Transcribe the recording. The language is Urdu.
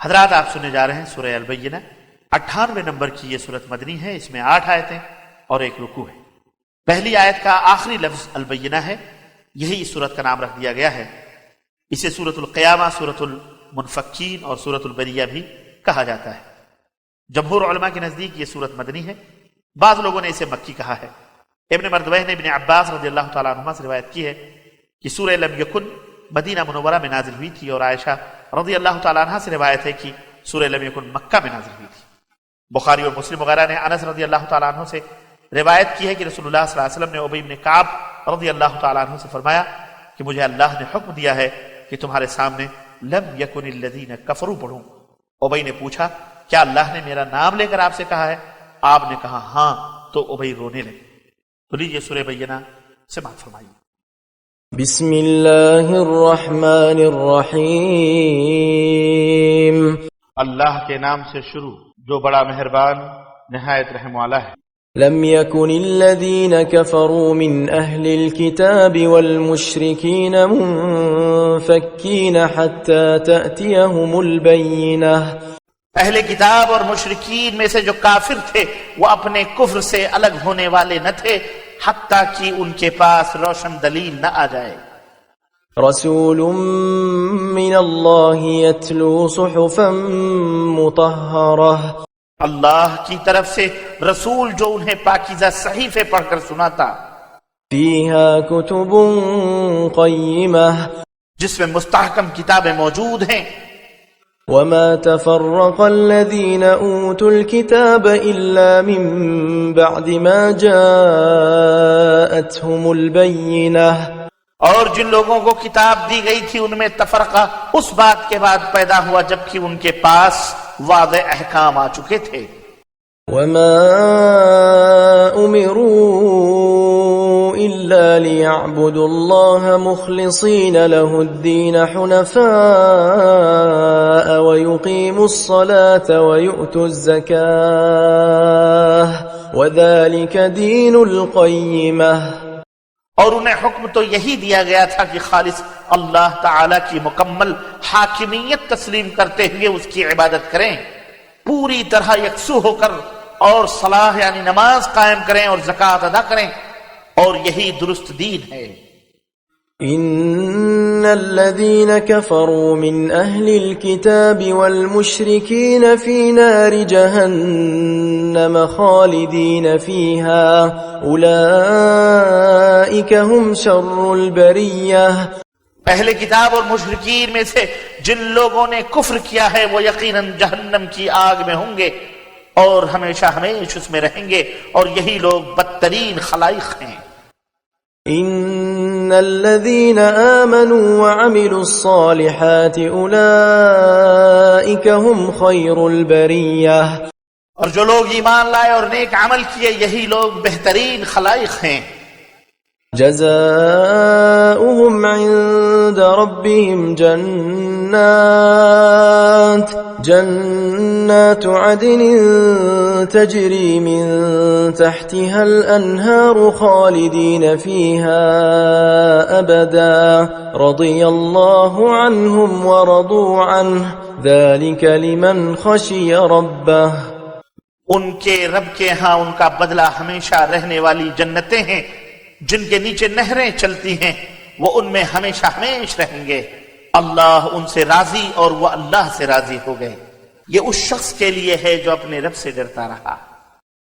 حضرات آپ سننے جا رہے ہیں سورہ البینہ، 98 نمبر کی یہ سورت مدنی ہے، اس میں 8 آیتیں اور 1 رکوع ہے۔ پہلی آیت کا آخری لفظ البینہ ہے، یہی اس سورت کا نام رکھ دیا گیا ہے۔ اسے سورۃ القیامہ، سورۃ المنفکین اور سورۃ البریہ بھی کہا جاتا ہے۔ جمہور علماء کے نزدیک یہ سورت مدنی ہے، بعض لوگوں نے اسے مکی کہا ہے۔ ابن مردویہ نے ابن عباس رضی اللہ تعالیٰ عنہما سے روایت کی ہے کہ سورہ لم یکن مدینہ منورہ میں نازل ہوئی تھی، اور عائشہ رضی اللہ تعالیٰ عنہ سے روایت ہے کہ سورہ لم یکن مکہ میں نازل ہوئی تھی۔ بخاری اور مسلم وغیرہ نے انس رضی اللہ تعالیٰ عنہ سے روایت کی ہے کہ رسول اللہ صلی اللہ علیہ وسلم نے ابی بن کعب رضی اللہ تعالیٰ عنہ سے فرمایا کہ مجھے اللہ نے حکم دیا ہے کہ تمہارے سامنے لم یکن الذین کفروا پڑھوں۔ ابی نے پوچھا کیا اللہ نے میرا نام لے کر آپ سے کہا ہے؟ آپ نے کہا ہاں، تو ابی رونے لگے۔ تو لیجیے سورہ بینہ سماعت فرمائیے۔ بسم اللہ الرحمن الرحیم، اللہ کے نام سے شروع جو بڑا مہربان نہایت رحم والا ہے۔ لم يكن الذين كفروا من أهل الكتاب والمشركين منفكين حتى تأتيهم البينة۔ اہل کتاب اور مشرکین میں سے جو کافر تھے وہ اپنے کفر سے الگ ہونے والے نہ تھے حتیٰ کہ ان کے پاس روشن دلیل نہ آ جائے۔ رسول من اللہ يتلو صحفا مطہرہ، اللہ کی طرف سے رسول جو انہیں پاکیزہ صحیفے پڑھ کر سناتا، فیہا کتب قیمہ، جس میں مستحکم کتابیں موجود ہیں۔ وما تفرق الذين أوتوا الكتاب إلا من بعد ما جاءتهم البينة، اور جن لوگوں کو کتاب دی گئی تھی ان میں تفرقہ اس بات کے بعد پیدا ہوا جبکہ ان کے پاس واضح احکام آ چکے تھے۔ وما أمروا إلا ليعبدوا الله مخلصين له الدين حنفاء ويقيموا الصلاة ويؤتوا الزكاة وذلك دين القيمة۔ اور انہیں حکم تو یہی دیا گیا تھا کہ خالص اللہ تعالی کی مکمل حاکمیت تسلیم کرتے ہوئے اس کی عبادت کریں، پوری طرح یکسو ہو کر، اور صلاح یعنی نماز قائم کریں اور زکوٰۃ ادا کریں، اور یہی درست دین ہے۔ ان الذين كفروا من اهل الكتاب والمشركين في نار جهنم خالدين فيها اولئك هم شر البرية۔ اہل کتاب اور مشرکین میں سے جن لوگوں نے کفر کیا ہے وہ یقیناً جہنم کی آگ میں ہوں گے اور ہمیشہ ہمیشہ اس میں رہیں گے، اور یہی لوگ بدترین خلائق ہیں۔ ان الذين آمنوا وعملوا الصالحات اولئك هم خير البرية، اور جو لوگ ایمان لائے اور نیک عمل کیے یہی لوگ بہترین خلائق ہیں۔ جزاؤهم عند ربهم جنات عدن تجري من تحتها الأنهار خالدين فيها أبدا رضي الله عنهم ورضوا عنه ذلك لمن خشي ربه۔ ان کے رب کے ہاں ان کا بدلہ ہمیشہ رہنے والی جنتیں ہیں جن کے نیچے نہریں چلتی ہیں، وہ ان میں ہمیشہ ہمیشہ رہیں گے۔ اللہ ان سے راضی اور وہ اللہ سے راضی ہو گئے۔ یہ اس شخص کے لیے ہے جو اپنے رب سے ڈرتا رہا۔